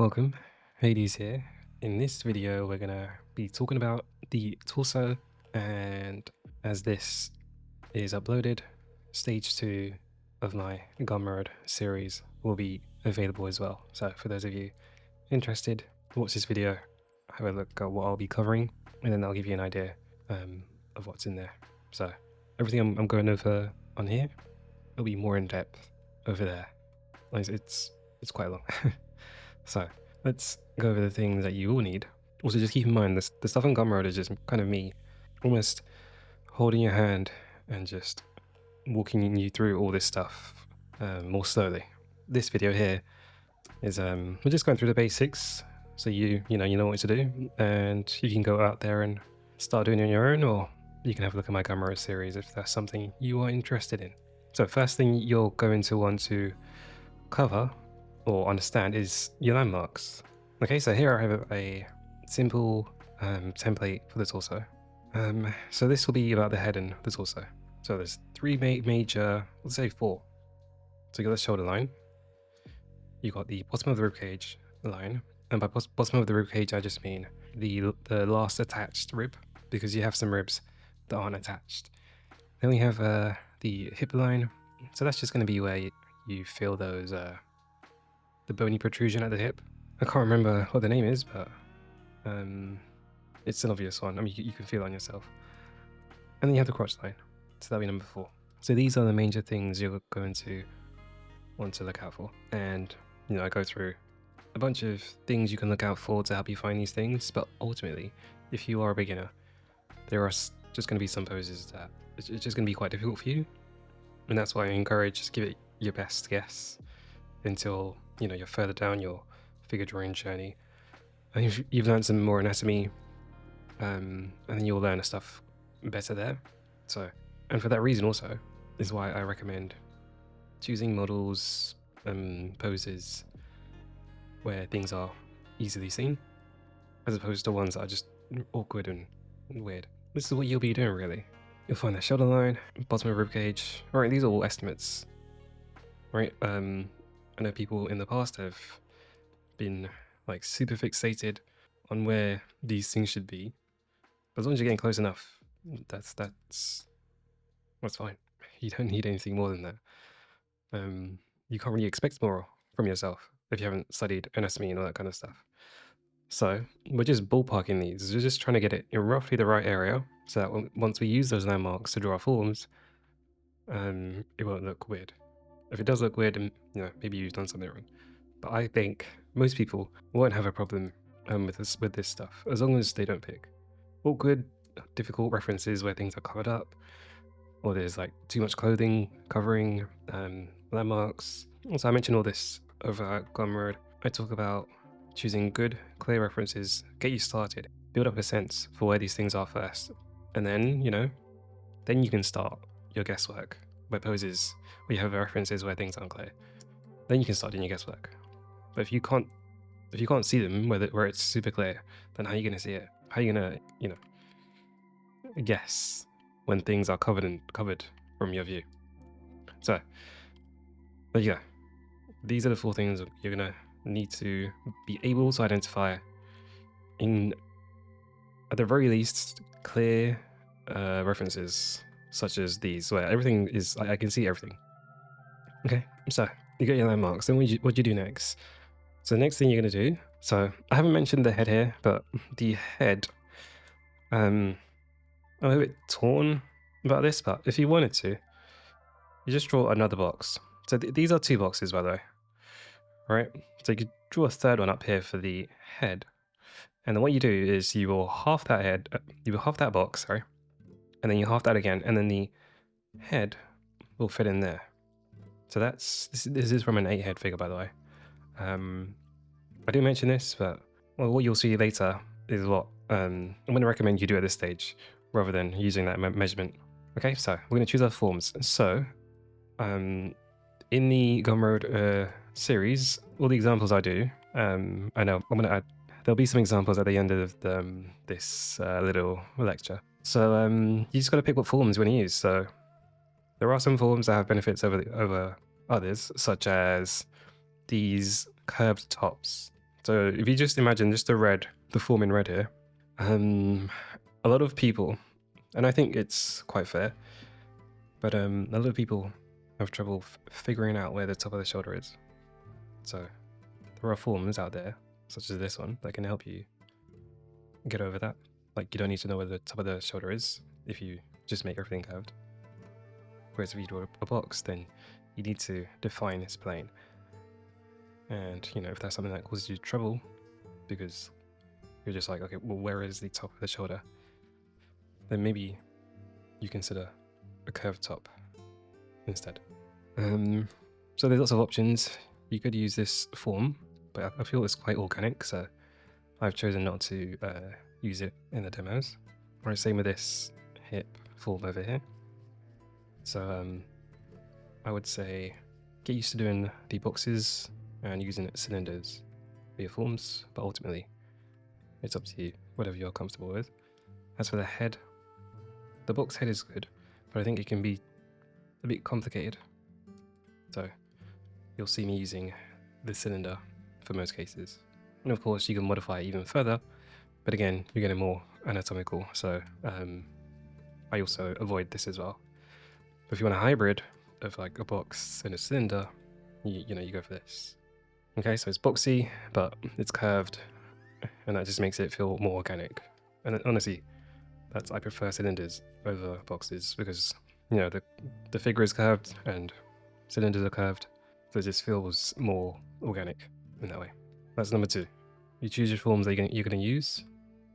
Welcome, Hades here. In this video, we're gonna be talking about the torso, and as this is uploaded, stage 2 of my Gumroad series will be available as well. So for those of you interested, watch this video, have a look at what I'll be covering, and then I'll give you an idea of what's in there. So everything I'm going over on here will be more in depth over there. It's quite long. So let's go over the things that you will need. Also, just keep in mind this: the stuff on Gumroad is just kind of me almost holding your hand and just walking you through all this stuff more slowly. This video here is we're just going through the basics, so you know what to do, and you can go out there and start doing it on your own, or you can have a look at my Gumroad series if that's something you are interested in. So first thing you're going to want to cover or understand is your landmarks. Okay, so here I have a simple template for the torso. So this will be about the head and the torso. So there's three major, let's say four. So you got the shoulder line, you got the bottom of the ribcage line, and by bottom of the ribcage I just mean the last attached rib, because you have some ribs that aren't attached. Then we have the hip line, so that's just going to be where you feel those the bony protrusion at the hip. I can't remember what the name is, but it's an obvious one. I mean, you can feel it on yourself. And then you have the crotch line, so that'll be number 4. So these are the major things you're going to want to look out for. And I go through a bunch of things you can look out for to help you find these things. But ultimately, if you are a beginner, there are just going to be some poses that it's just going to be quite difficult for you. And that's why I encourage just give it your best guess until you're further down your figure drawing journey, and you've learned some more anatomy, and then you'll learn the stuff better there. So, and for that reason also is why I recommend choosing models and poses where things are easily seen, as opposed to ones that are just awkward and weird. This is what you'll be doing really. You'll find the shoulder line, bottom of ribcage. Alright, these are all estimates, right? I know people in the past have been like super fixated on where these things should be, but as long as you're getting close enough, that's fine. You don't need anything more than that. You can't really expect more from yourself if you haven't studied anatomy and all that kind of stuff. So we're just ballparking these. We're just trying to get it in roughly the right area, so that once we use those landmarks to draw our forms, it won't look weird. If it does look weird, then maybe you've done something wrong. But I think most people won't have a problem with this stuff, as long as they don't pick awkward, difficult references where things are covered up, or there's like too much clothing covering landmarks. Also, I mentioned all this over at Gumroad. I talk about choosing good, clear references, get you started, build up a sense for where these things are first, and then then you can start your guesswork. Where poses, where you have references where things aren't clear, then you can start doing your guesswork. But if you can't see them where it's super clear, then how are you going to see it? How are you going to guess when things are covered from your view? So there you go. These are the 4 things you're going to need to be able to identify in, at the very least, clear references such as these, where everything is, I can see everything. Okay, so you get your landmarks, then what do you do next? So the next thing you're going to do, so I haven't mentioned the head here, but the head, I'm a bit torn about this, but if you wanted to, you just draw another box. So these are 2 boxes, by the way, right? So you could draw a third one up here for the head, and then what you do is you will half that head, you will half that box, sorry, and then you half that again, and then the head will fit in there. So this is from an 8-head figure, by the way. I do mention this, but what you'll see later is what I'm going to recommend you do at this stage, rather than using that measurement. Okay, so we're going to choose our forms. So in the Gumroad series, all the examples I do, I know I'm going to add, there'll be some examples at the end of this little lecture. So you just got to pick what forms you want to use. So there are some forms that have benefits over others, such as these curved tops. So if you just imagine just the form in red here, a lot of people, and I think it's quite fair, but a lot of people have trouble figuring out where the top of the shoulder is. So there are forms out there, such as this one, that can help you get over that. Like, you don't need to know where the top of the shoulder is if you just make everything curved. Whereas if you draw a box, then you need to define its plane. And, you know, if that's something that causes you trouble, because you're just like, okay, well, where is the top of the shoulder? Then maybe you consider a curved top instead. So there's lots of options. You could use this form, but I feel it's quite organic, so I've chosen not to use it in the demos. Right, same with this hip form over here. So I would say get used to doing the boxes and using cylinders for your forms, but ultimately it's up to you, whatever you're comfortable with. As for the head, the box head is good, but I think it can be a bit complicated. So you'll see me using the cylinder for most cases. And of course you can modify it even further, but again, you're getting more anatomical, so I also avoid this as well. But if you want a hybrid of like a box and a cylinder, you know, you go for this. Okay, so it's boxy, but it's curved, and that just makes it feel more organic. And honestly, I prefer cylinders over boxes because, you know, the figure is curved and cylinders are curved, so it just feels more organic in that way. That's number 2. You choose your forms that you're going to use.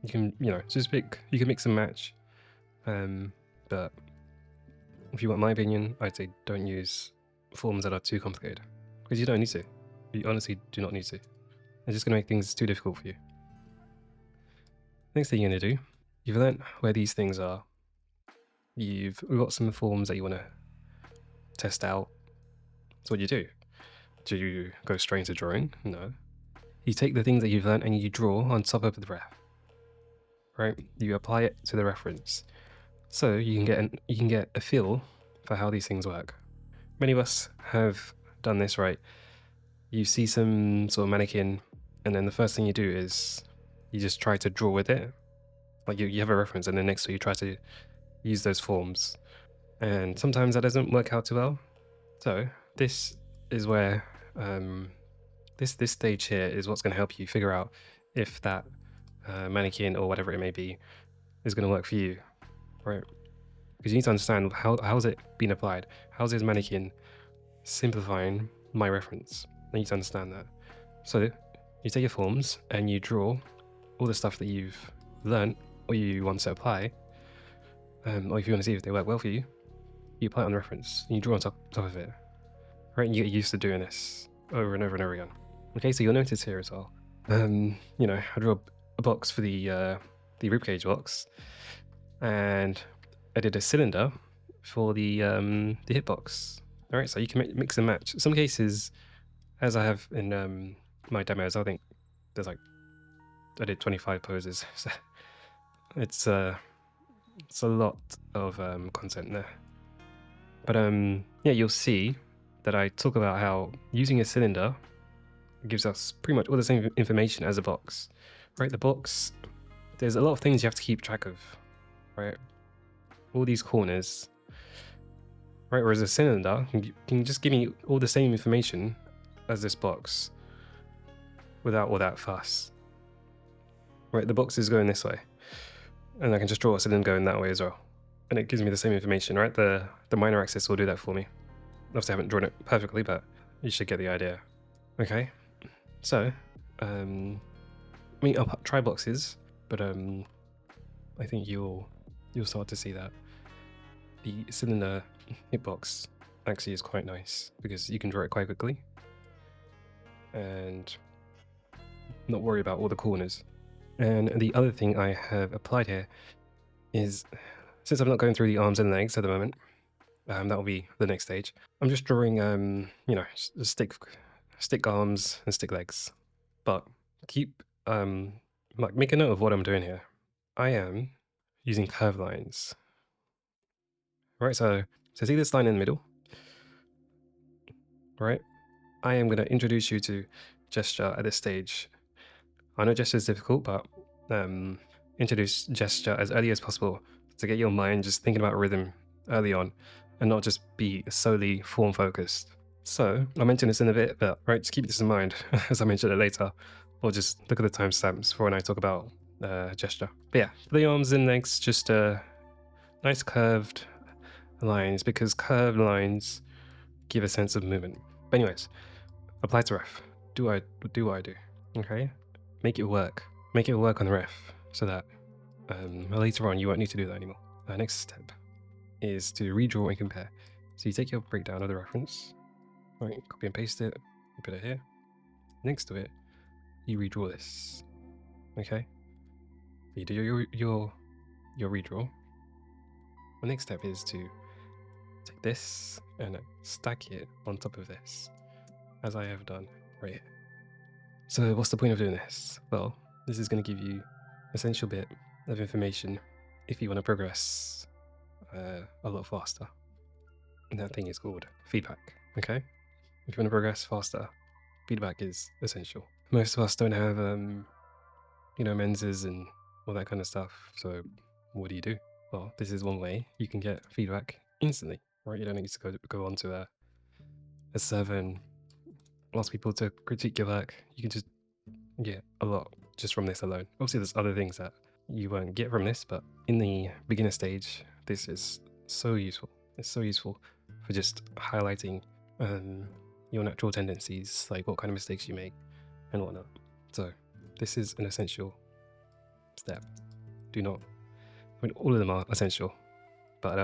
You can, you know, just pick. You can mix and match. But if you want my opinion, I'd say don't use forms that are too complicated, because you don't need to. You honestly do not need to. It's just going to make things too difficult for you. Next thing you're going to do, you've learnt where these things are. We've got some forms that you want to test out. So what do you do? Do you go straight into drawing? No. You take the things that you've learnt and you draw on top of the graph. Right? You apply it to the reference. So you can get a feel for how these things work. Many of us have done this, right? You see some sort of mannequin, and then the first thing you do is you just try to draw with it. Like you have a reference, and then next to you try to use those forms. And sometimes that doesn't work out too well. So this is where this stage here is what's going to help you figure out if that mannequin or whatever it may be is going to work for you, right? Because you need to understand how's it being applied. How's this mannequin simplifying my reference? I need to understand that. So you take your forms and you draw all the stuff that you've learnt or you want to apply, or if you want to see if they work well for you, you apply it on the reference and you draw on top of it, right? And you get used to doing this over and over and over again. Okay, so you'll notice here as well, you know, I drew a box for the ribcage box, and I did a cylinder for the hitbox. All right, so you can mix and match. Some cases, as I have in my demos, I think there's like, I did 25 poses. So it's a lot of content there. But yeah, you'll see that I talk about how using a cylinder gives us pretty much all the same information as a box, right? The box, there's a lot of things you have to keep track of, right? All these corners, right? Whereas a cylinder can just give me all the same information as this box without all that fuss, right? The box is going this way, and I can just draw a cylinder going that way as well, and it gives me the same information, right? The minor axis will do that for me. Obviously, I haven't drawn it perfectly, but you should get the idea. Okay, so I mean, I'll try boxes, but I think you'll start to see that the cylinder hitbox actually is quite nice because you can draw it quite quickly and not worry about all the corners. And the other thing I have applied here is, since I'm not going through the arms and legs at the moment, that will be the next stage. I'm just drawing, you know, stick arms and stick legs, but keep like make a note of what I'm doing here. I am using curved lines. Right, so see this line in the middle, right? I am going to introduce you to gesture at this stage, I know gesture is difficult, but introduce gesture as early as possible to get your mind just thinking about rhythm early on and not just be solely form focused. So I'll mention this in a bit, but right, just keep this in mind as I mention it later, or just look at the timestamps for when I talk about gesture. But yeah, for the arms and legs, just nice curved lines, because curved lines give a sense of movement. But anyways, apply to ref. Do what I do. Okay, make it work. Make it work on the ref so that later on you won't need to do that anymore. Next step is to redraw and compare. So you take your breakdown of the reference, right? Copy and paste it. You put it here. Next to it, you redraw this. Okay. You do your redraw. The next step is to take this and stack it on top of this, as I have done right here. So what's the point of doing this? Well, this is going to give you an essential bit of information if you want to progress a lot faster. And that thing is called feedback, okay? If you want to progress faster, feedback is essential. Most of us don't have, menses and all that kind of stuff. So what do? Well, this is one way you can get feedback instantly, right? You don't need to go onto a server and ask people to critique your work. You can just get a lot just from this alone. Obviously, there's other things that you won't get from this, but in the beginner stage, this is so useful. It's so useful for just highlighting your natural tendencies, like what kind of mistakes you make and whatnot. So this is an essential step. All of them are essential, but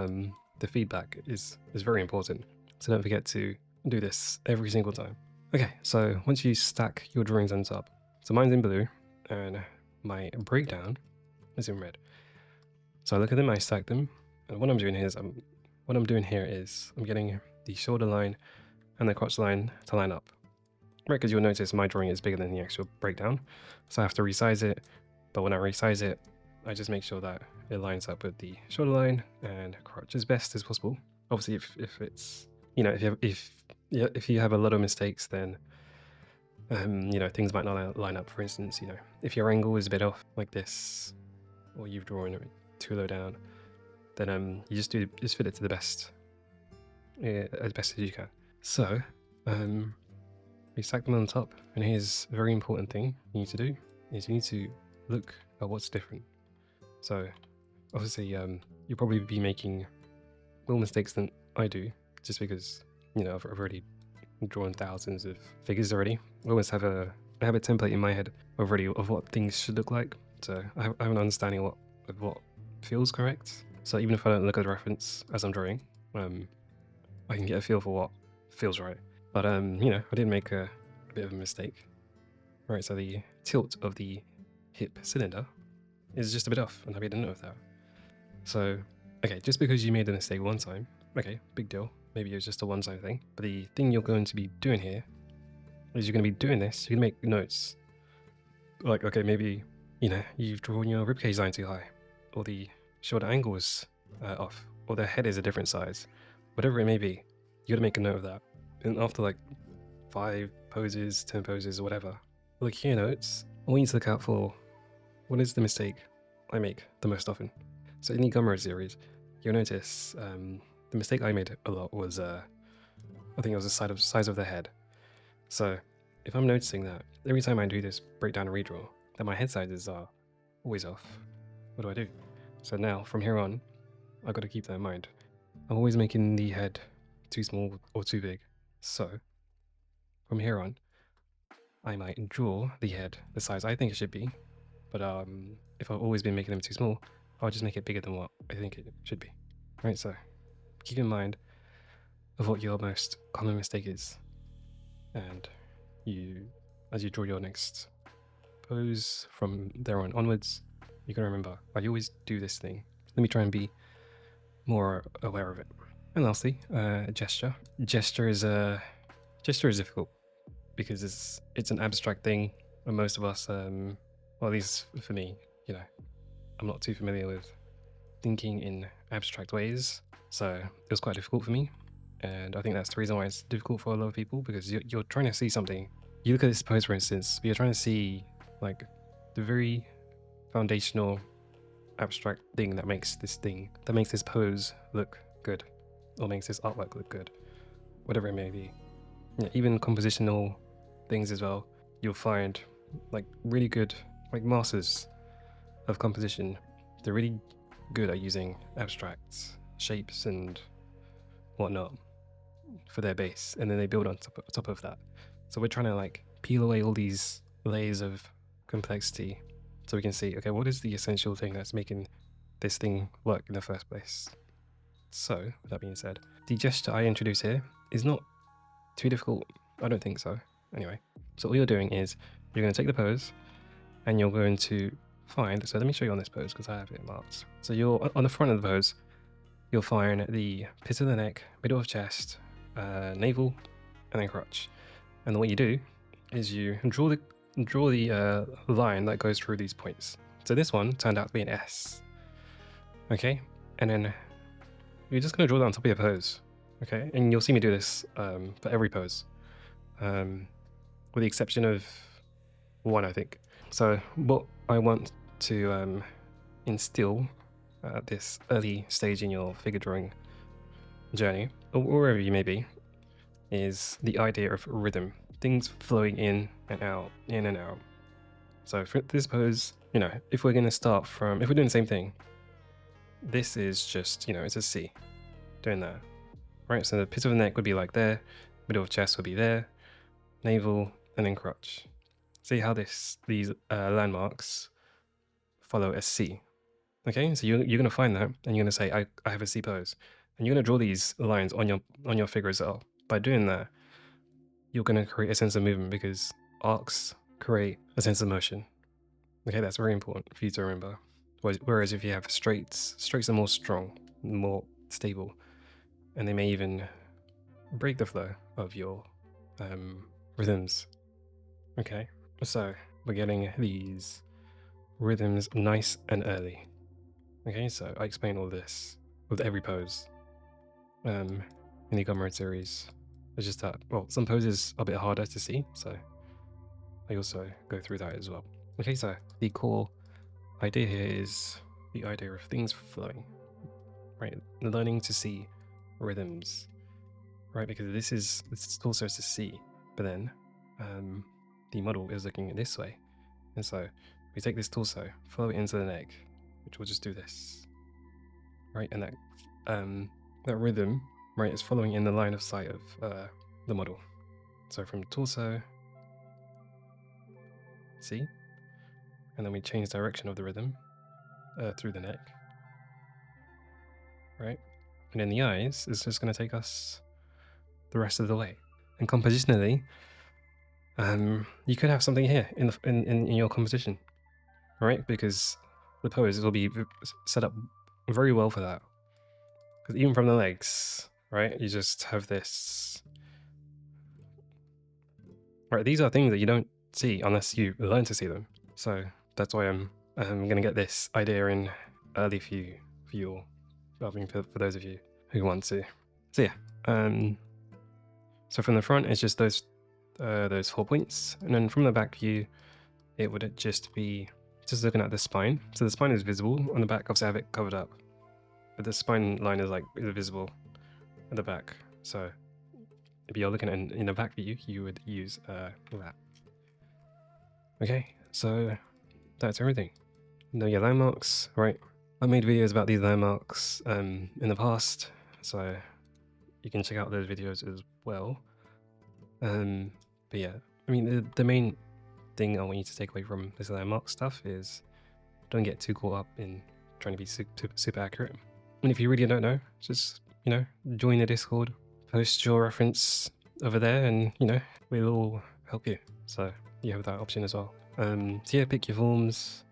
the feedback is very important. So don't forget to do this every single time. Okay, so once you stack your drawings on top, so mine's in blue and my breakdown is in red. So I look at them, I stack them, and what I'm doing here is I'm getting the shoulder line and the crotch line to line up. Right, because you'll notice my drawing is bigger than the actual breakdown, so I have to resize it. But when I resize it, I just make sure that it lines up with the shoulder line and crotch as best as possible. Obviously, if it's if you have a lot of mistakes, then things might not line up. For instance, if your angle is a bit off like this, or you've drawn it too low down, then you just fit it to the best, as best as you can. So we stack them on top, and here's a very important thing you need to do is you need to look at what's different. So obviously you'll probably be making more mistakes than I do, just because I've already drawn thousands of figures already. I always have a template in my head already of what things should look like, so I have an understanding of what feels correct. So even if I don't look at the reference as I'm drawing, I can get a feel for what feels right. But I did make a bit of a mistake. Right, so the tilt of the hip cylinder is just a bit off, and I made a note of that. So, okay, just because you made a mistake one time, okay, big deal. Maybe it was just a one-time thing. But the thing you're going to be doing here is you're going to be doing this. You're going to make notes. Like, okay, maybe, you've drawn your ribcage line too high, or the shoulder angle is off, or the head is a different size. Whatever it may be, you got to make a note of that. And after like 5 poses, 10 poses, or whatever, look here notes. I want you to look out for what is the mistake I make the most often. So in the Gumroad series, you'll notice the mistake I made a lot was, I think it was the size of the head. So if I'm noticing that every time I do this breakdown and redraw, that my head sizes are always off, what do I do? So now from here on, I've got to keep that in mind. I'm always making the head too small or too big. So from here on, I might draw the head the size I think it should be, but if I've always been making them too small, I'll just make it bigger than what I think it should be. Right, so keep in mind of what your most common mistake is, and as you draw your next pose from there on onwards, you can remember, I always do this thing. Let me try and be more aware of it. And lastly, gesture. Gesture is difficult because it's an abstract thing, and most of us, well, at least for me, I'm not too familiar with thinking in abstract ways, so it was quite difficult for me. And I think that's the reason why it's difficult for a lot of people, because you're trying to see something. You look at this pose, for instance, but you're trying to see like the very foundational abstract thing that makes this pose look good, or makes this artwork look good, whatever it may be. Yeah, even compositional things as well. You'll find like really good, like masters of composition. They're really good at using abstract shapes and whatnot for their base, and then they build on top of that. So we're trying to like peel away all these layers of complexity so we can see, okay, what is the essential thing that's making this thing work in the first place? So with that being said, the gesture I introduce here is not too difficult. I don't think so. Anyway, so all you're doing is you're going to take the pose and you're going to find, so let me show you on this pose because I have it marked. So you're on the front of the pose, you'll find the pit of the neck, middle of chest, navel, and then crotch. And what you do is you draw the line that goes through these points. So this one turned out to be an S. Okay, and then you're just going to draw that on top of your pose. Okay, and you'll see me do this for every pose, with the exception of one, I think. So what I want to instill at this early stage in your figure drawing journey, or wherever you may be, is the idea of rhythm. Things flowing in and out, in and out. So for this pose, you know, if we're going to start from, if we're doing the same thing, this is just, you know, it's a C, doing that. Right, so the pit of the neck would be like there, middle of chest would be there, navel, and then crotch. See how these landmarks follow a C. Okay, so you're going to find that, and you're going to say, I have a C pose. And you're going to draw these lines on your figure as well. By doing that, you're going to create a sense of movement because arcs create a sense of motion. Okay, that's very important for you to remember. Whereas if you have straights are more strong, more stable, and they may even break the flow of your rhythms. Okay, so we're getting these rhythms nice and early. Okay, so I explain all this with every pose in the Gumroad series. It's just that, well, some poses are a bit harder to see, so I also go through that as well. Okay, so the core idea here is the idea of things flowing, right? Learning to see rhythms, right? Because this torso is to see, but then the model is looking this way, and so we take this torso, follow it into the neck, which will just do this, right? And that rhythm, right, is following in the line of sight of the model. So from torso, see, and then we change direction of the rhythm through the neck, right? And then the eyes is just going to take us the rest of the way. And compositionally, you could have something here in your composition, right? Because the pose will be set up very well for that. Because even from the legs, right, you just have this. Right, these are things that you don't see unless you learn to see them. So that's why I'm going to get this idea in early for you all. I mean, for those of you who want to. So yeah, so from the front, it's just those 4 points. And then from the back view, it would just be just looking at the spine. So the spine is visible. On the back, obviously I have it covered up. But the spine line is visible at the back. So if you're looking at in the back view, you would use that. Okay, so that's everything. Know your landmarks, right? I made videos about these landmarks in the past, so you can check out those videos as well. But yeah, I mean, the main thing I want you to take away from this landmark stuff is don't get too caught up in trying to be super accurate. And if you really don't know, just, you know, join the Discord, post your reference over there, and, you know, we'll all help you. So you have that option as well. So yeah, pick your forms.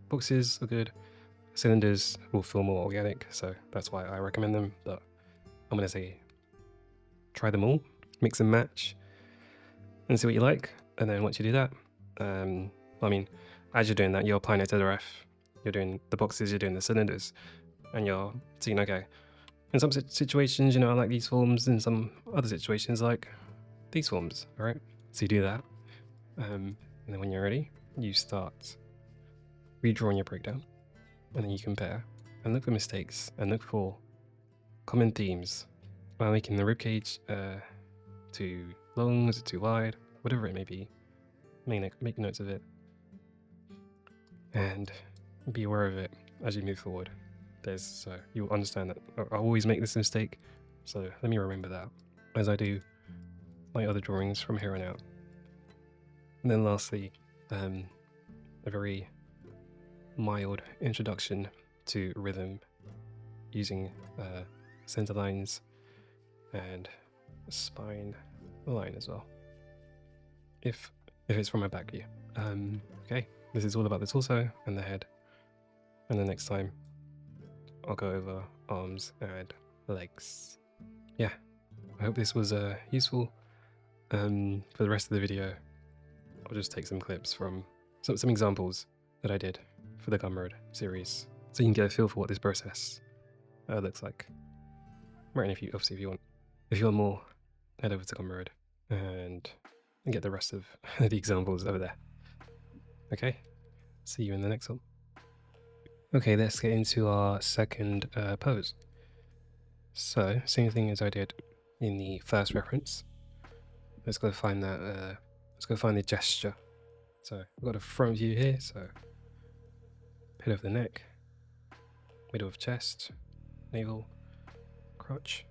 Boxes are good. Cylinders will feel more organic, so that's why I recommend them. But I'm gonna say try them all, mix and match, and see what you like. And then once you do that, I mean, as you're doing that, you're applying it to the ref. You're doing the boxes, you're doing the cylinders, and you're seeing, okay, in some situations, you know, I like these forms. In some other situations, like these forms, all right? So you do that, and then when you're ready, you start redrawing your breakdown, and then you compare and look for mistakes and look for common themes while making the ribcage too long, is it too wide, whatever it may be. Make notes of it and be aware of it as you move forward. So you'll understand that I always make this mistake, so let me remember that as I do my other drawings from here on out. And then lastly, a very mild introduction to rhythm using center lines and a spine line as well, if it's from my back view. Okay, this is all about the torso and the head, and the next time I'll go over arms and legs. Yeah, I hope this was useful. For the rest of the video, I'll just take some clips from some examples that I did for the Gumroad series, so you can get a feel for what this process looks like. Right, and if you want more, head over to Gumroad and get the rest of the examples over there. Okay, see you in the next one. Okay, let's get into our second pose. So, same thing as I did in the first reference. Let's go find that. Let's go find the gesture. So we've got a front view here. So head of the neck, middle of chest, navel, crotch.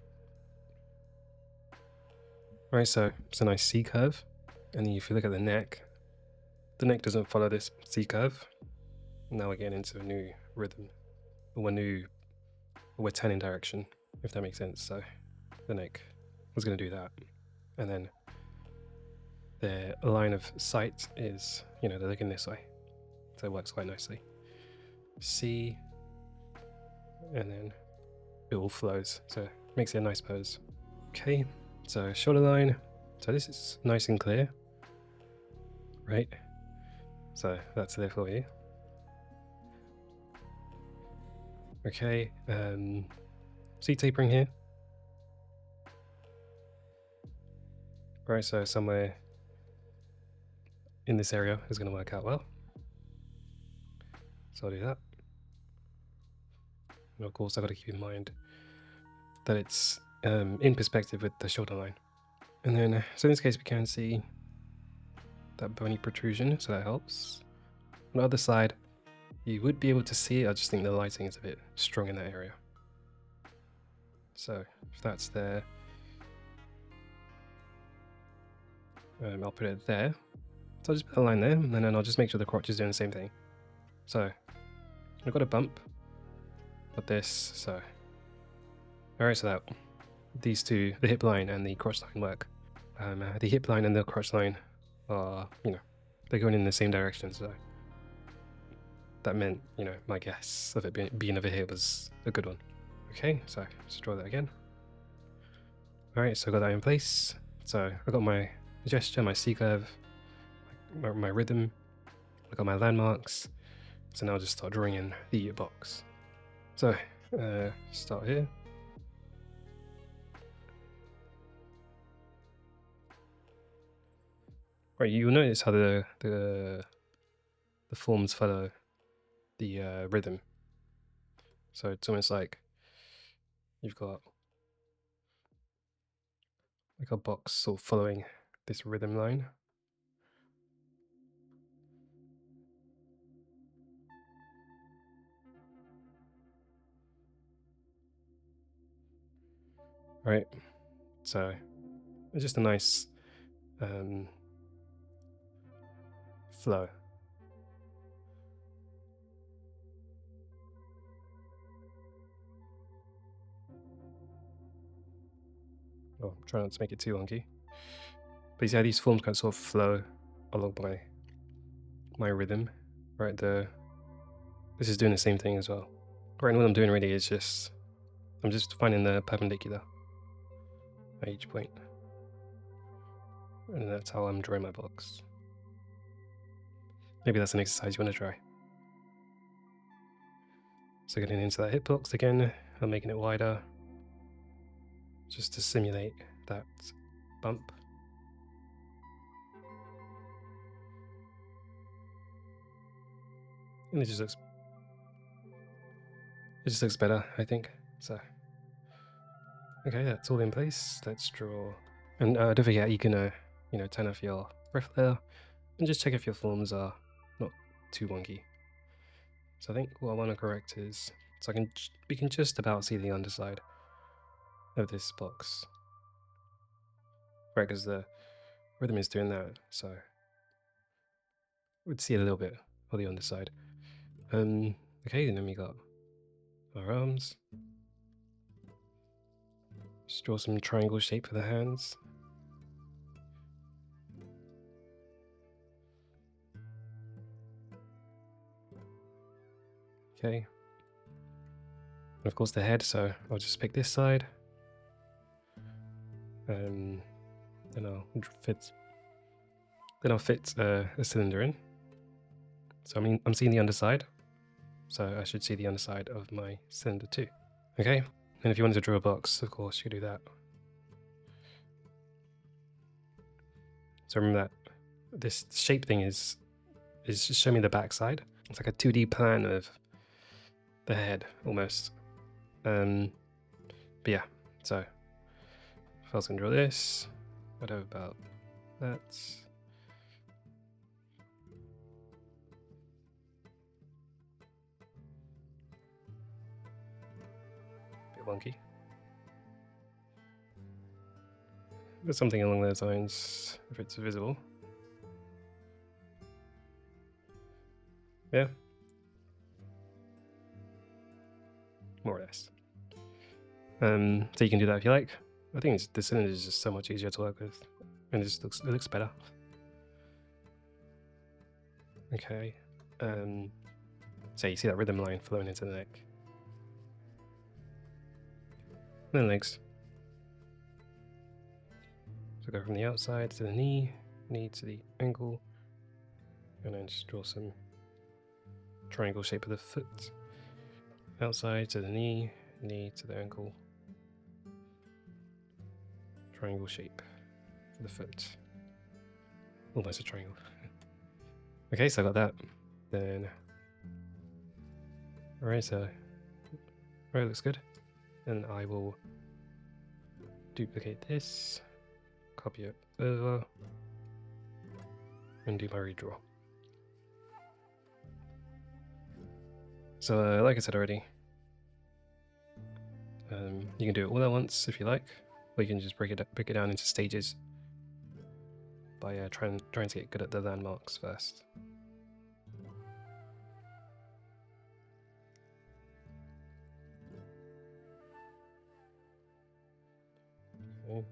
Right, so it's a nice C curve, and then if you look at the neck doesn't follow this C curve. Now we're getting into a new rhythm, we're turning direction, if that makes sense. So the neck was going to do that, and then their line of sight is, they're looking this way, so it works quite nicely. C, and then it all flows, so it makes it a nice pose. Okay, so shoulder line, so this is nice and clear, right? So that's there for you. Okay, see tapering here? Right, so somewhere in this area is going to work out well. So I'll do that. And of course, I've got to keep in mind that it's in perspective with the shoulder line. And then, so in this case, we can see that bony protrusion, so that helps. On the other side, you would be able to see it, I just think the lighting is a bit strong in that area. So if that's there, I'll put it there. So I'll just put a line there, and then I'll just make sure the crotch is doing the same thing. So I've got a bump, got this, so. Alright, so that these two, the hip line and the crotch line work. The hip line and the crotch line are, they're going in the same direction, so that meant, my guess of it being over here was a good one. Okay, so let's draw that again. Alright, so I got that in place. So I got my gesture, my C curve, my rhythm, I got my landmarks. So now I'll just start drawing in the box. So start here. Right, you'll notice how the forms follow the rhythm. So it's almost like you've got like a box sort of following this rhythm line. Right, so it's just a nice flow. Oh, I'm trying not to make it too wonky. But you see how these forms kind of sort of flow along my rhythm, right? This is doing the same thing as well. Right, and what I'm doing really is I'm just finding the perpendicular at each point. And that's how I'm drawing my box. Maybe that's an exercise you want to try. So getting into that hitbox again, I'm making it wider, just to simulate that bump. And it just looks better, I think. So okay, that's all in place. Let's draw. And don't forget, you can turn off your breath layer and just check if your forms are not too wonky. So I think what I want to correct is, so we can just about see the underside of this box, right? Because the rhythm is doing that, so we'd see a little bit of the underside. Okay, and then we got our arms. Just draw some triangle shape for the hands. Okay. And of course the head, so I'll just pick this side. Then I'll fit a cylinder in. So I'm seeing the underside, so I should see the underside of my cylinder too. Okay, and if you wanted to draw a box, of course you could do that. So remember that this shape thing is just showing me the back side. It's like a 2D plan of the head almost. But yeah, so if I was gonna draw this, I'd have about that. Bit wonky. But something along those lines, if it's visible. Yeah. More or less. So you can do that if you like. I think the cylinder is just so much easier to work with, and it looks better. Okay. So you see that rhythm line flowing into the neck. And then legs. So go from the outside to the knee to the ankle, and then just draw some triangle shape of the foot. Outside to the knee to the ankle. Triangle shape for the foot. Almost a triangle. Okay, so I got that. Then, alright, so looks good. And I will duplicate this, copy it over, and do my redraw. So, like I said already, you can do it all at once if you like, or you can just break it down into stages by trying to get good at the landmarks first. Okay.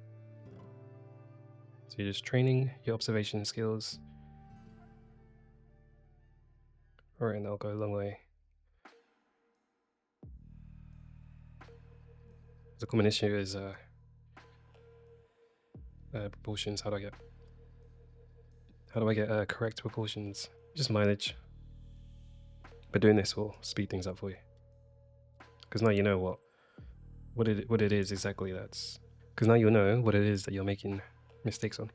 So you're just training your observation skills. Alright, and that'll go a long way. The common issue is proportions. How do I get correct proportions? Just mileage. But doing this will speed things up for you, because now you know what it is exactly. Because now you'll know what it is that you're making mistakes on.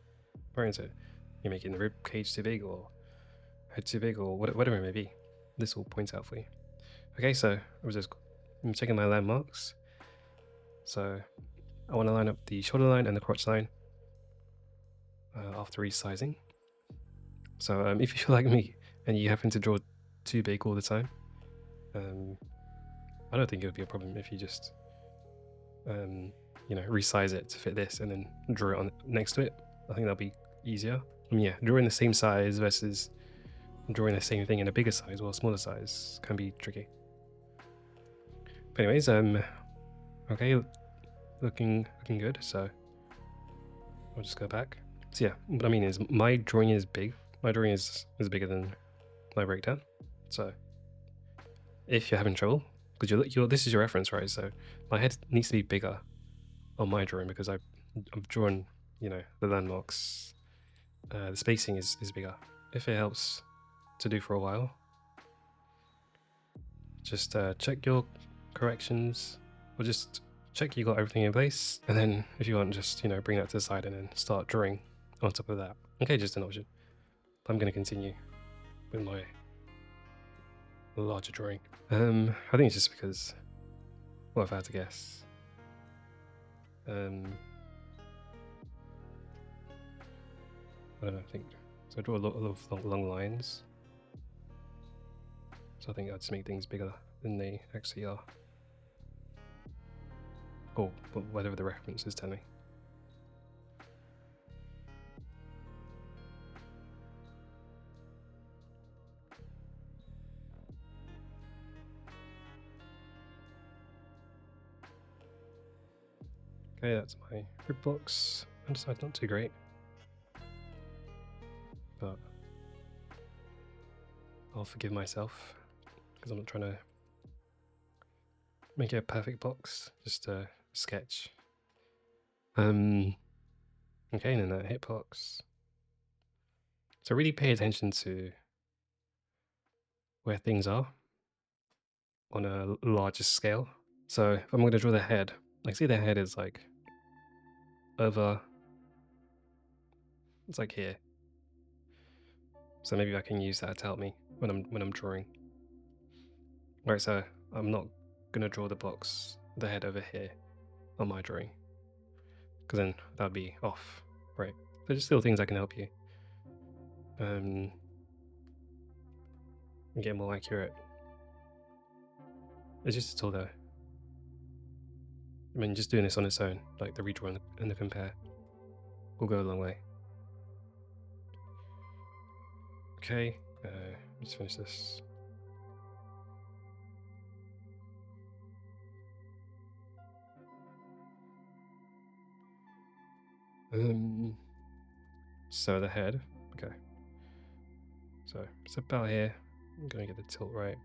For instance, you're making the rib cage too big or head too big or whatever it may be. This will point out for you. Okay, so I'm checking my landmarks. So I want to line up the shoulder line and the crotch line after resizing. So if you feel like me and you happen to draw too big all the time, I don't think it would be a problem if you just resize it to fit this and then draw it on next to it. I think that'll be easier. Yeah, drawing the same size versus drawing the same thing in a bigger size or a smaller size can be tricky. But anyways, okay, looking good. So I'll just go back. So yeah, what I mean is my drawing is big. My drawing is bigger than my breakdown. So if you're having trouble, because this is your reference, right? So my head needs to be bigger on my drawing because I've drawn, the landmarks. The spacing is bigger. If it helps to do for a while, just check your corrections, or just check you got everything in place, and then if you want, just bring that to the side and then start drawing on top of that. Okay, just an option. I'm going to continue with my larger drawing. I think it's just because, well, if I had to guess, I don't know, I think, so I draw a lot of long lines. So I think I'd just make things bigger than they actually are. Or whatever the reference is telling me. Okay, that's my grid box. Underside not too great, but I'll forgive myself because I'm not trying to make it a perfect box, just a sketch. Okay, and then that hitbox. So really pay attention to where things are on a larger scale. So if I'm going to draw the head, like see the head is like over, it's like here. So maybe I can use that to help me when I'm drawing. Right, so I'm not going to draw the box, the head over here on my drawing, because then that would be off, right? There's still things that can help you and get more accurate. It's just a tool though. I mean, just doing this on its own, like the redraw and the compare, will go a long way. Okay, let's finish this. So the head, okay. So it's about here. I'm gonna get the tilt right.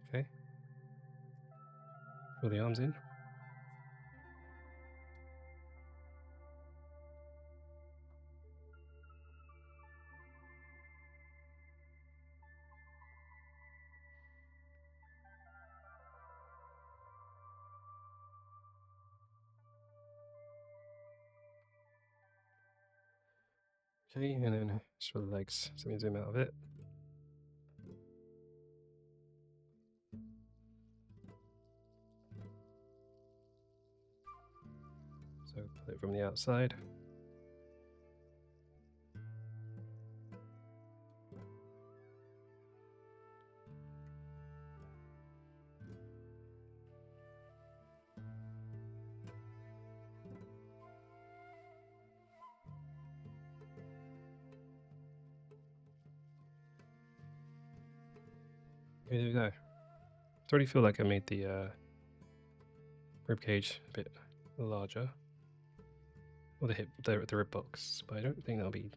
Okay. Pull the arms in. Okay, and then just for the legs, so let me zoom out of it. So pull it from the outside. Okay, there we go. I already feel like I made the rib cage a bit larger, or the rib box, but I don't think that'll be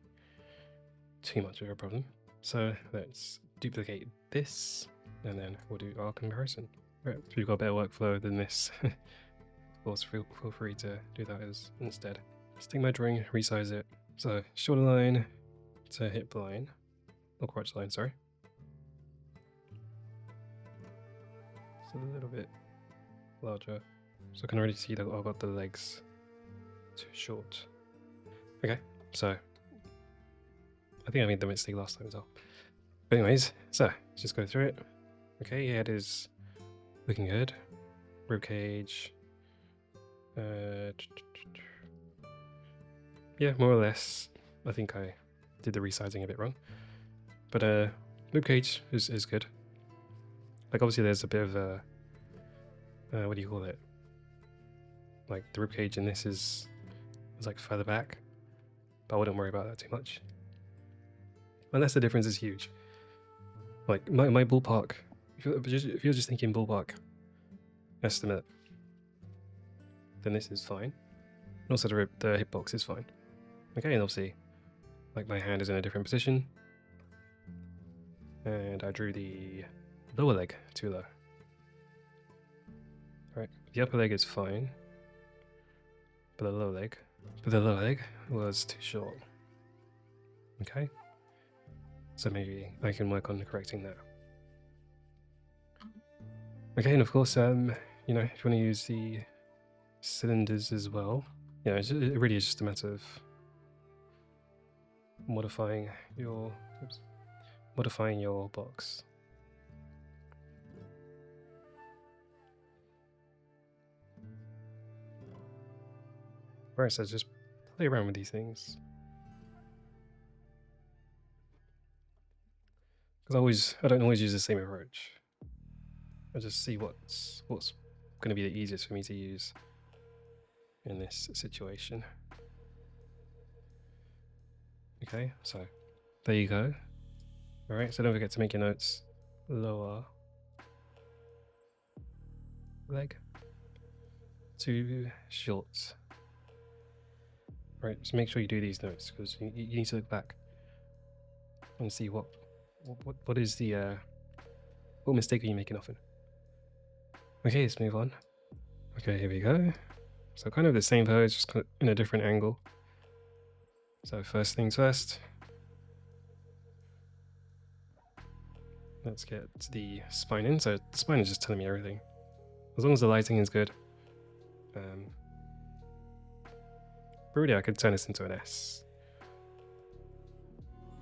too much of a problem. So let's duplicate this, and then we'll do our comparison. Right, if you've got a better workflow than this, of course feel free to do that instead. Let's take my drawing, resize it. So shoulder line to hip line, or crotch line, sorry. It's a little bit larger. So I can already see that I've got the legs too short. Okay, so I think I made the mistake last time as well. But anyways, so let's just go through it. Okay, head is looking good. Rib cage. Yeah, more or less. I think I did the resizing a bit wrong. But rib cage is good. Like obviously there's a bit of a what do you call it? Like the rib cage in this is like further back, but I wouldn't worry about that too much. Unless the difference is huge. Like my ballpark, if you're just thinking ballpark estimate, then this is fine. And also the hitbox is fine. Okay, and obviously, like my hand is in a different position, and I drew the lower leg too low. Right, the upper leg is fine, but the lower leg was too short. Okay, so maybe I can work on correcting that. Okay, and of course, you know, if you want to use the cylinders as well, you know, it really is just a matter of modifying your box. Right, so just play around with these things. Because I don't always use the same approach. I just see what's going to be the easiest for me to use in this situation. Okay, so there you go. All right, so don't forget to make your notes lower leg, too short. Right, so make sure you do these notes because you need to look back and see what is the what mistake are you making often. Okay, let's move on. Okay, here we go. So kind of the same pose, just in a different angle. So first things first. Let's get the spine in. So the spine is just telling me everything. As long as the lighting is good. But really I could turn this into an S.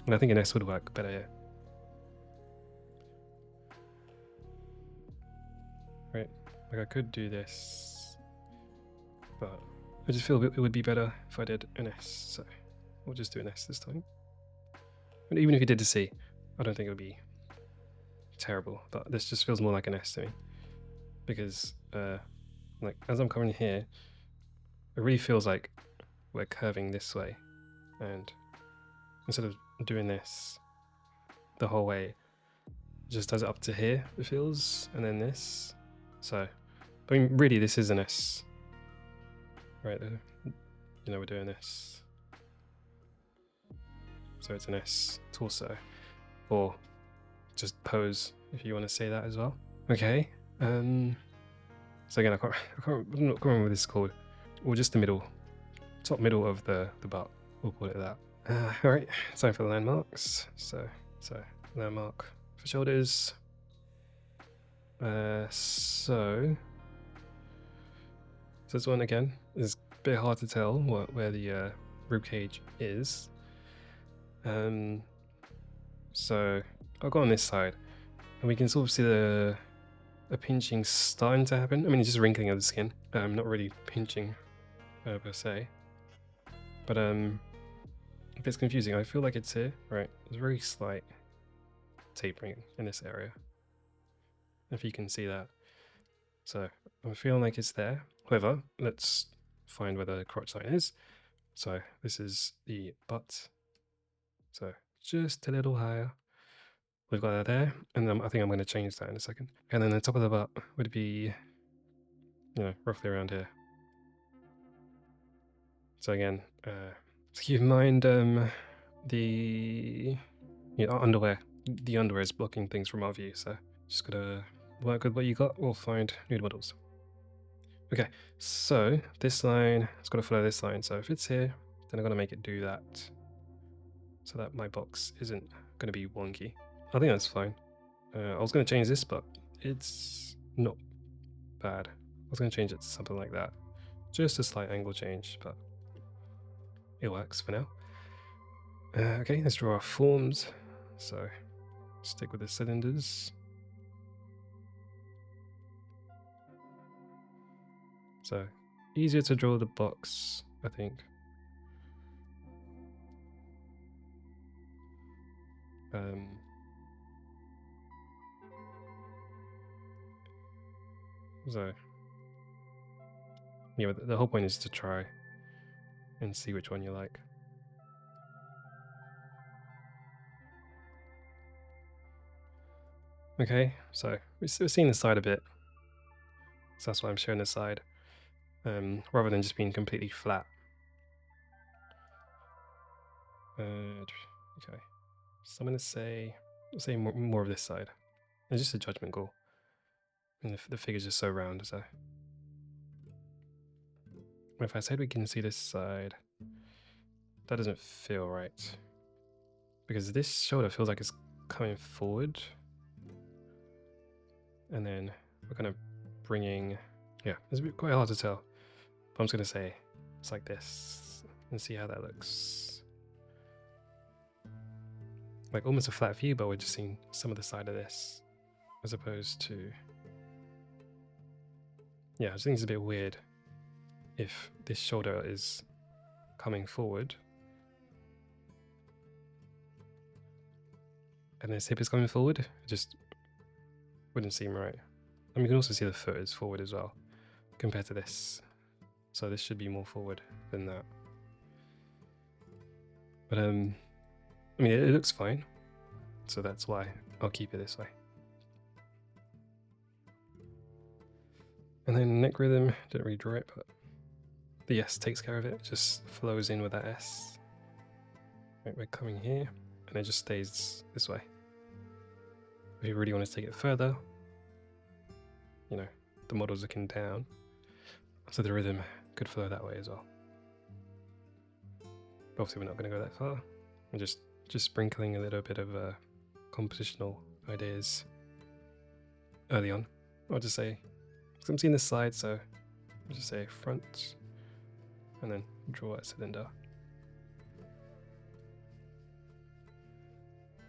And I think an S would work better here. Right, like I could do this, but I just feel it would be better if I did an S, so we'll just do an S this time. And even if you did a C, I don't think it would be terrible, but this just feels more like an S to me. Because, like, as I'm coming here, it really feels like we're curving this way, and instead of doing this the whole way, it just does it up to here, it feels, and then this. So, I mean, really, this is an S. Right there. You know, we're doing this. So it's an S torso. Or just pose, if you want to say that as well. Okay. So again, I can't remember what this is called. Or just the middle. Top middle of the butt. We'll call it that. Alright, time for the landmarks. So landmark for shoulders. So this one again is a bit hard to tell where the rib cage is. So I'll go on this side, and we can sort of see a pinching starting to happen. I mean, it's just wrinkling of the skin. Not really pinching per se. But if it's confusing, I feel like it's here. Right, there's very slight tapering in this area. If you can see that. So I'm feeling like it's there. However, let's find where the crotch line is. So this is the butt. So just a little higher. We've got that there, and then I think I'm going to change that in a second. And then the top of the butt would be, you know, roughly around here. So again, to keep in mind, the underwear. The underwear is blocking things from our view, so just gotta work with what you got. We'll find nude models. Okay, so this line, it's got to follow this line. So if it's here, then I'm going to make it do that so that my box isn't going to be wonky. I think that's fine. I was going to change this, but it's not bad. I was going to change it to something like that. Just a slight angle change, but it works for now. Okay, let's draw our forms. So stick with the cylinders. So easier to draw the box, I think. So yeah, but the whole point is to try and see which one you like. Okay, so we're seeing the side a bit. So that's why I'm showing the side, rather than just being completely flat. Okay, so I'm gonna say more of this side. It's just a judgment call. And the figure's just so round, so if I said we can see this side, that doesn't feel right. Because this shoulder feels like it's coming forward. And then we're kind of bringing, yeah, it's quite hard to tell. But I'm just going to say It's like this, and see how that looks. Like almost a flat view, but we're just seeing some of the side of this, as opposed to, yeah, I just think it's a bit weird if this shoulder is coming forward and this hip is coming forward. It just wouldn't seem right. And we can also see the foot is forward as well compared to this, so this should be more forward than that. But I mean, it looks fine, so that's why I'll keep it this way. And then neck rhythm, didn't really draw it, but the S takes care of it. It just flows in with that S. Right, we're coming here, and it just stays this way. If you really want to take it further, you know, the model's looking down, so the rhythm could flow that way as well. But obviously we're not going to go that far. We're just sprinkling a little bit of compositional ideas early on. I'll just say, because I'm seeing this slide, so I'll just say front, and then draw a cylinder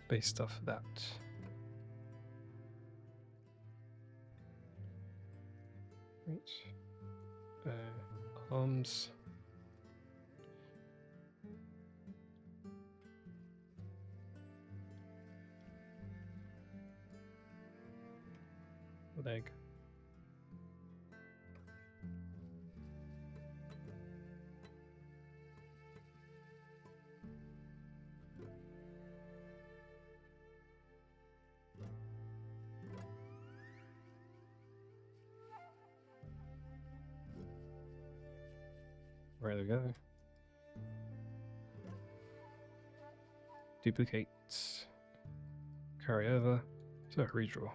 based off that. Right. Arms. Leg. Right, there we go. Duplicate. Carry over. So redraw.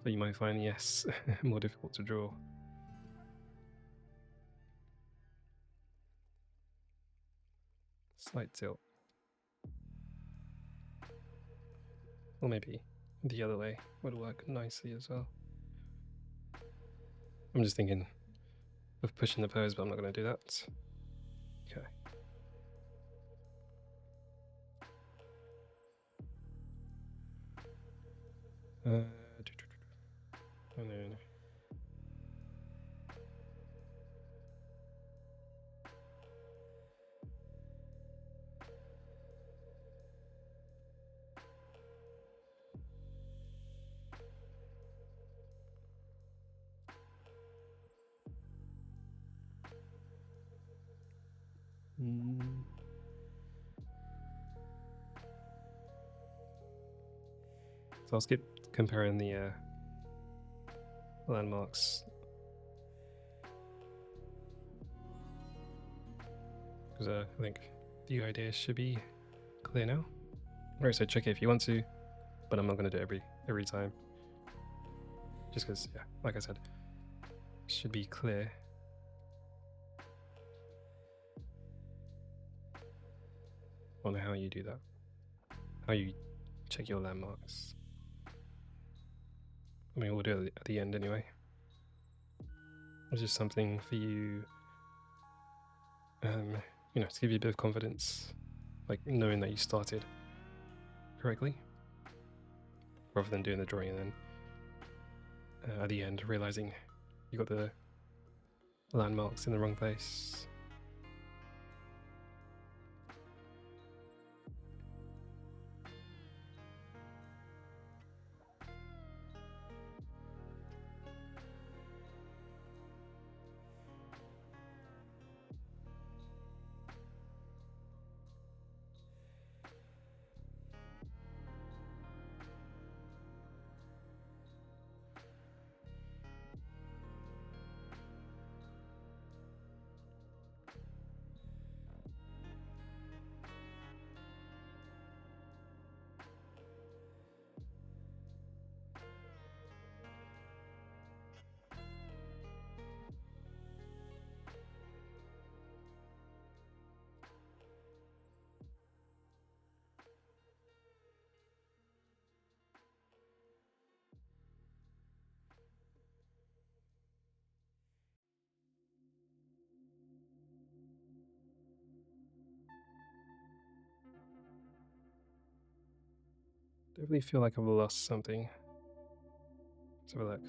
So you might find the S more difficult to draw. Slight tilt. Or maybe the other way would work nicely as well. I'm just thinking of pushing the pose, but I'm not going to do that. Okay. And then so I'll skip comparing the landmarks, because I think the idea should be clear now. Right, so check it if you want to, but I'm not going to do it every time, just because, yeah, like I said, it should be clear. On how you do that, how you check your landmarks. I mean, we'll do it at the end anyway. It's just something for you, you know, to give you a bit of confidence, like knowing that you started correctly, rather than doing the drawing and then at the end realizing you got the landmarks in the wrong place. Definitely feel like I've lost something. Let's have a look.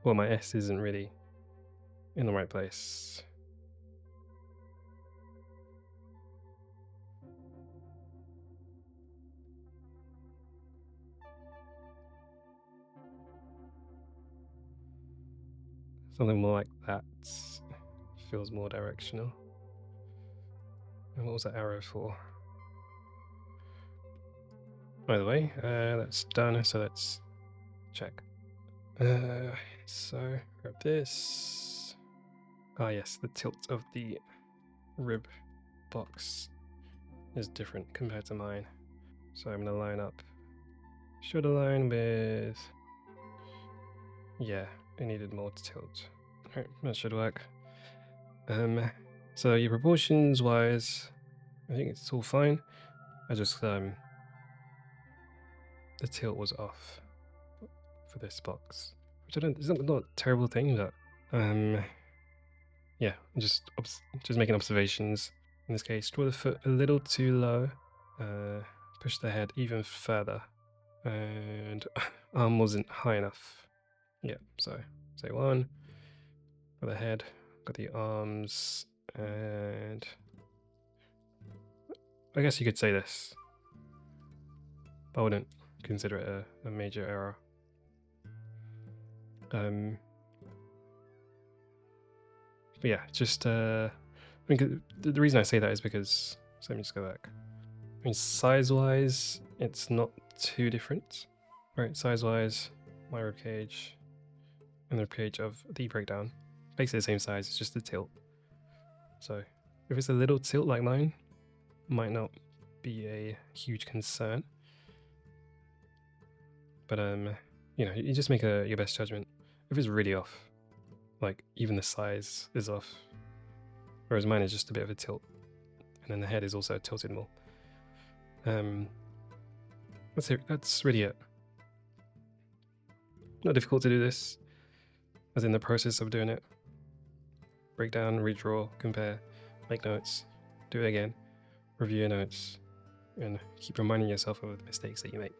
Well, my S isn't really in the right place. Something more like that feels more directional. And what was that arrow for? By the way, that's done, so let's check. So grab this. Ah yes, the tilt of the rib box is different compared to mine. So I'm gonna line up, should align with, yeah, it needed more tilt. Alright, that should work. So your proportions wise, I think it's all fine. I just, the tilt was off for this box, which I don't, it's not a terrible thing, but, yeah, just making observations. In this case, draw the foot a little too low, push the head even further, and arm wasn't high enough. Yeah, so say one for the head, got the arms, and I guess you could say this, but I wouldn't consider it a major error. But yeah, just I mean, the reason I say that is because, so let me just go back. I mean, size-wise, it's not too different, right? Size-wise, my ribcage and the ribcage of the breakdown, basically the same size. It's just the tilt. So if it's a little tilt like mine, might not be a huge concern. But you know, you just make your best judgment. If it's really off, like even the size is off, whereas mine is just a bit of a tilt, and then the head is also tilted more. That's really it. Not difficult to do this, as in the process of doing it. Break down, redraw, compare, make notes, do it again, review your notes, and keep reminding yourself of the mistakes that you make.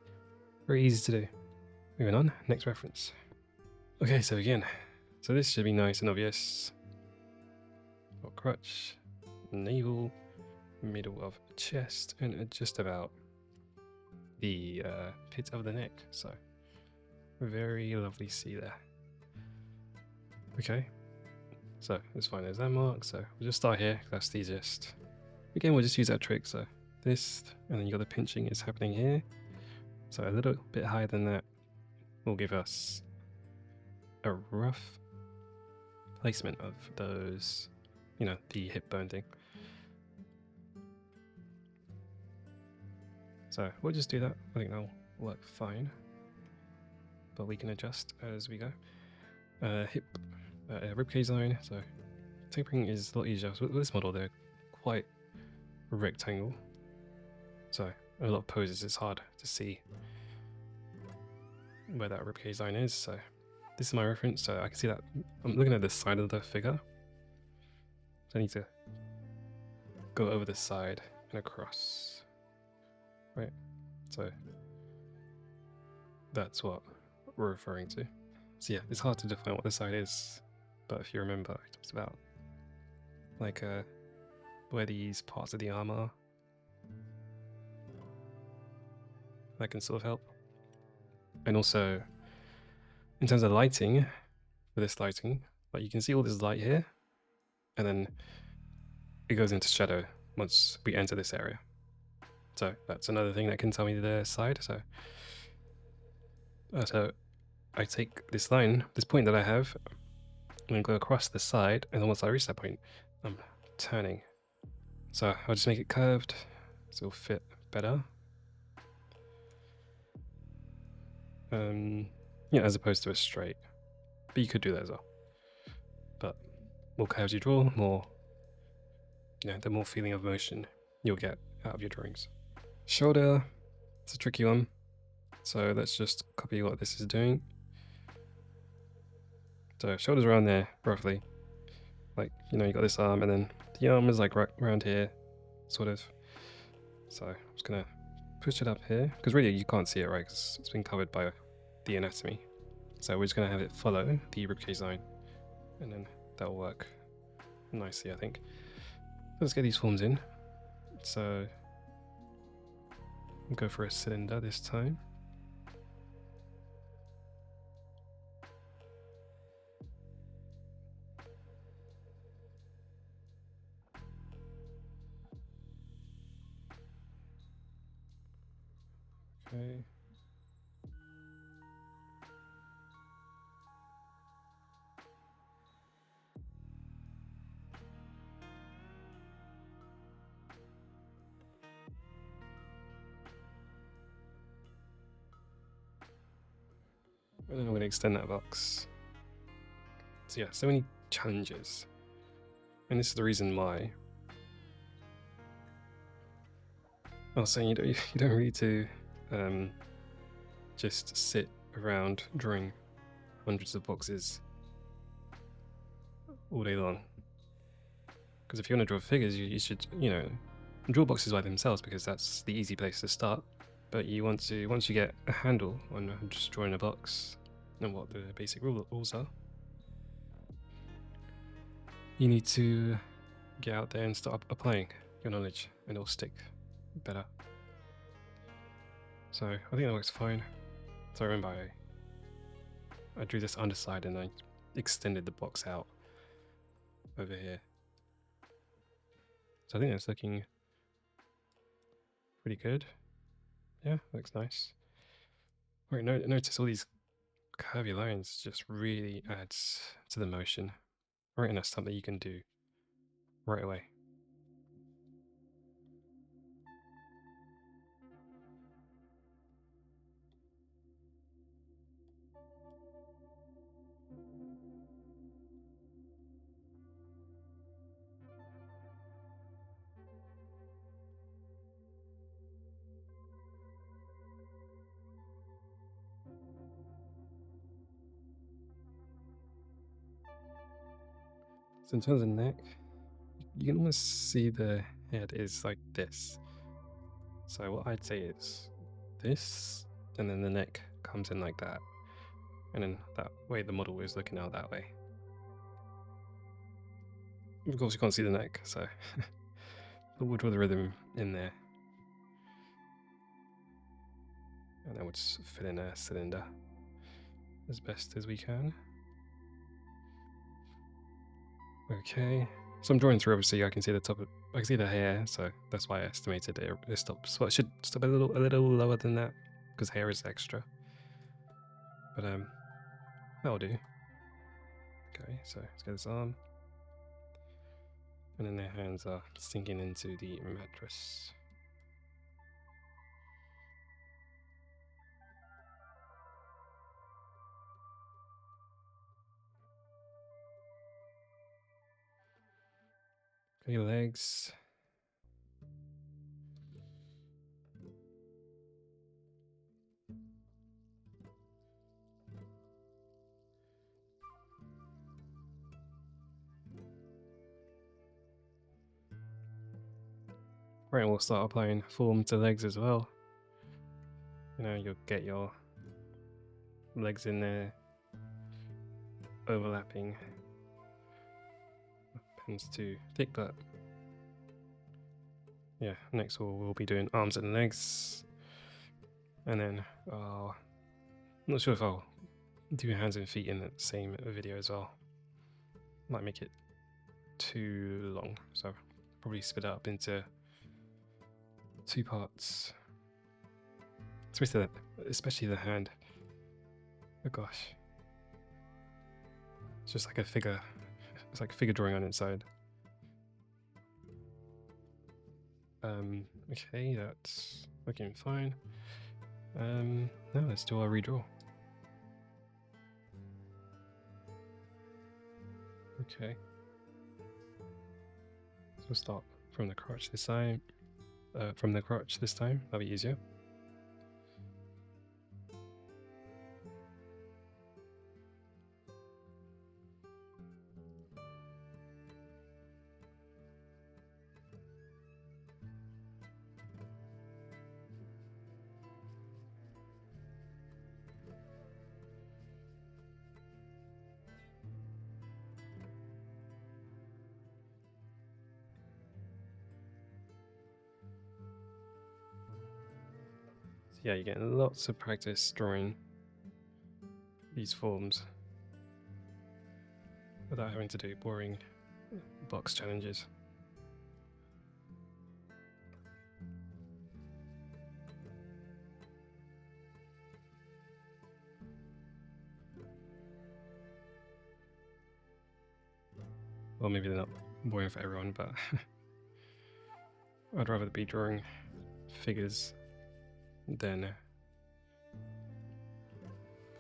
Very easy to do. Moving on, next reference. Okay, so again, so this should be nice and obvious. Got crutch, navel, middle of chest, and just about the pit of the neck. So very lovely see there. Okay, so let's find those landmarks. So we'll just start here, that's the easiest. Again, we'll just use that trick. So this, and then you got the pinching is happening here. So a little bit higher than that will give us a rough placement of those, you know, the hip bone thing. So we'll just do that. I think that'll work fine, but we can adjust as we go. Hip, ribcage line. So tapering is a lot easier. So with this model, they're quite rectangle. So a lot of poses, it's hard to see where that ribcage line is. So this is my reference. So I can see that I'm looking at the side of the figure. So I need to go over the side and across. Right. So that's what we're referring to. So yeah, it's hard to define what the side is, but if you remember, I talked about like where these parts of the arm are. That can sort of help. And also, in terms of lighting, for this lighting, like you can see all this light here, and then it goes into shadow once we enter this area. So that's another thing that can tell me the side. So I take this line, this point that I have, and go across the side, and then once I reach that point, I'm turning. So I'll just make it curved, so it'll fit better. Yeah, as opposed to a straight. But you could do that as well. But more curves you draw, more, you know, the more feeling of motion you'll get out of your drawings. Shoulder, it's a tricky one. So let's just copy what this is doing. So shoulders around there, roughly. Like, you know, you got this arm, and then the arm is like right around here, sort of. So I'm just gonna push it up here, because really you can't see it, right? Because it's been covered by the anatomy. So we're just gonna have it follow the ribcage line, and then that'll work nicely, I think. Let's get these forms in. So we'll go for a cylinder this time. Okay. And then I'm going to extend that box. So yeah, so many challenges. And this is the reason why I was saying you don't need to just sit around drawing hundreds of boxes all day long. Because if you want to draw figures, you should, draw boxes by themselves, because that's the easy place to start. But you want to, once you get a handle on just drawing a box and what the basic rules are, you need to get out there and start applying your knowledge, and it'll stick better. So I think that works fine. So I remember I drew this underside and I extended the box out over here. So I think that's looking pretty good. Yeah, looks nice. Right, notice all these curvy lines just really adds to the motion. Right, and that's something you can do right away. So in terms of neck, you can almost see the head is like this. So what I'd say is this, and then the neck comes in like that. And then that way the model is looking out that way. Of course you can't see the neck, so but we'll draw the rhythm in there. And then we'll just fill in a cylinder as best as we can. Okay, so I'm drawing through, obviously I can see the top of, I can see the hair, so that's why I estimated it stops. Well, it should stop a little lower than that, because hair is extra. But that'll do. Okay, so let's get this arm. And then their hands are sinking into the mattress. Okay, legs. Right, and we'll start applying form to legs as well. You'll get your legs in there, overlapping. Pen's too thick, but yeah, next we'll be doing arms and legs. And then, I'm not sure if I'll do hands and feet in the same video as well. Might make it too long, so probably split it up into 2 parts. Especially the hand. Oh gosh. It's just like a figure. It's like figure drawing on its side. Okay, that's looking fine. Now let's do our redraw. Okay. So we'll start from the crotch this time. That'll be easier. So yeah, you're getting lots of practice drawing these forms without having to do boring box challenges. Well, maybe they're not boring for everyone, but I'd rather be drawing figures than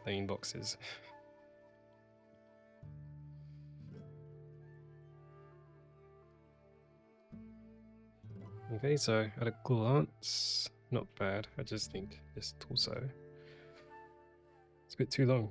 plain boxes. Okay, so at a glance, not bad. I just think this torso, it's a bit too long.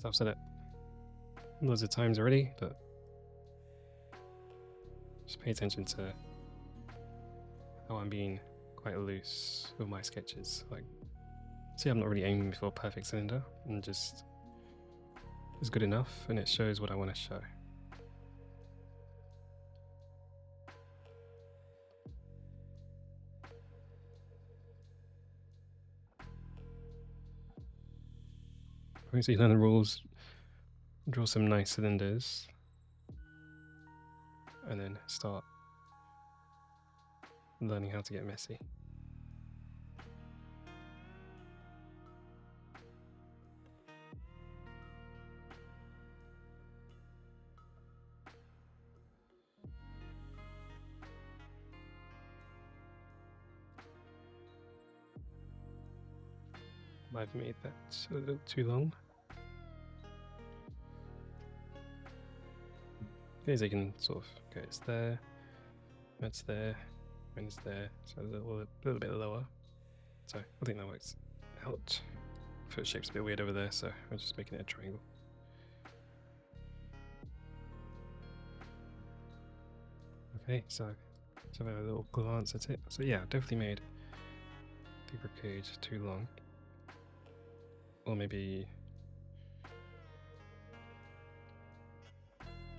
So I've said it loads of times already, but just pay attention to how I'm being quite loose with my sketches. Like, see, I'm not really aiming for a perfect cylinder, and just is good enough, and it shows what I want to show. Once you learn the rules, draw some nice cylinders, and then start learning how to get messy. I've made that a little too long. Okay, so you can sort of go, it's there, that's there, and it's there, so a little bit lower. So I think that works out. Foot shape's a bit weird over there, so I'm just making it a triangle. Okay, so let's have a little glance at it. So yeah, definitely made the ribcage too long. Or maybe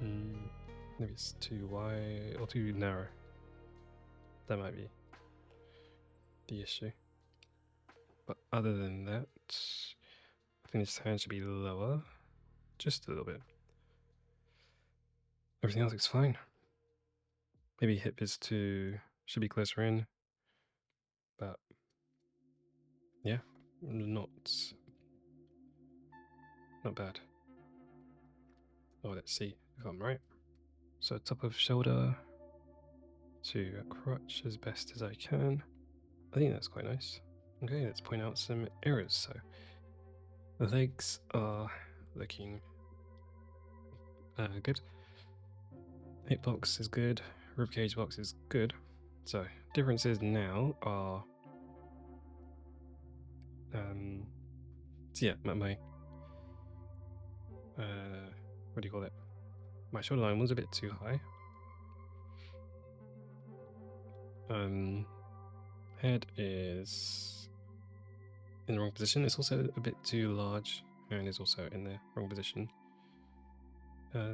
maybe it's too wide or too narrow. That might be the issue. But other than that, I think this hand should be lower, just a little bit. Everything else looks fine. Maybe hip should be closer in, but yeah, not bad. Oh, let's see if I'm right. So top of shoulder to a crotch as best as I can. I think that's quite nice. Okay, let's point out some errors. So the legs are looking good. Hip box is good. Ribcage box is good. So differences now are so yeah, my what do you call it? My shoulder line was a bit too high. Head is in the wrong position. It's also a bit too large and is also in the wrong position. I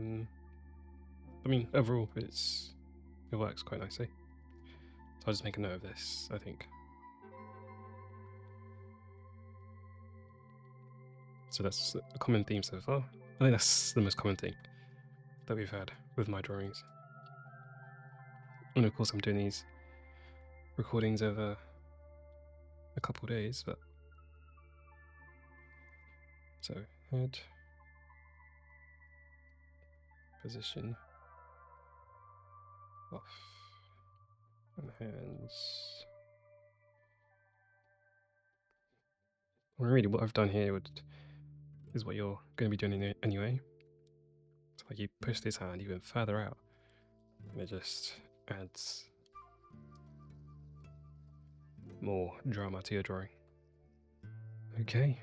mean, overall, it works quite nicely. So I'll just make a note of this, I think. So that's a common theme so far. I think that's the most common theme that we've had with my drawings. And of course, I'm doing these recordings over a couple days, but so head, position, off, and hands. Well, really, what I've done here is what you're going to be doing anyway. So like you push this hand even further out, and it just adds more drama to your drawing. Okay.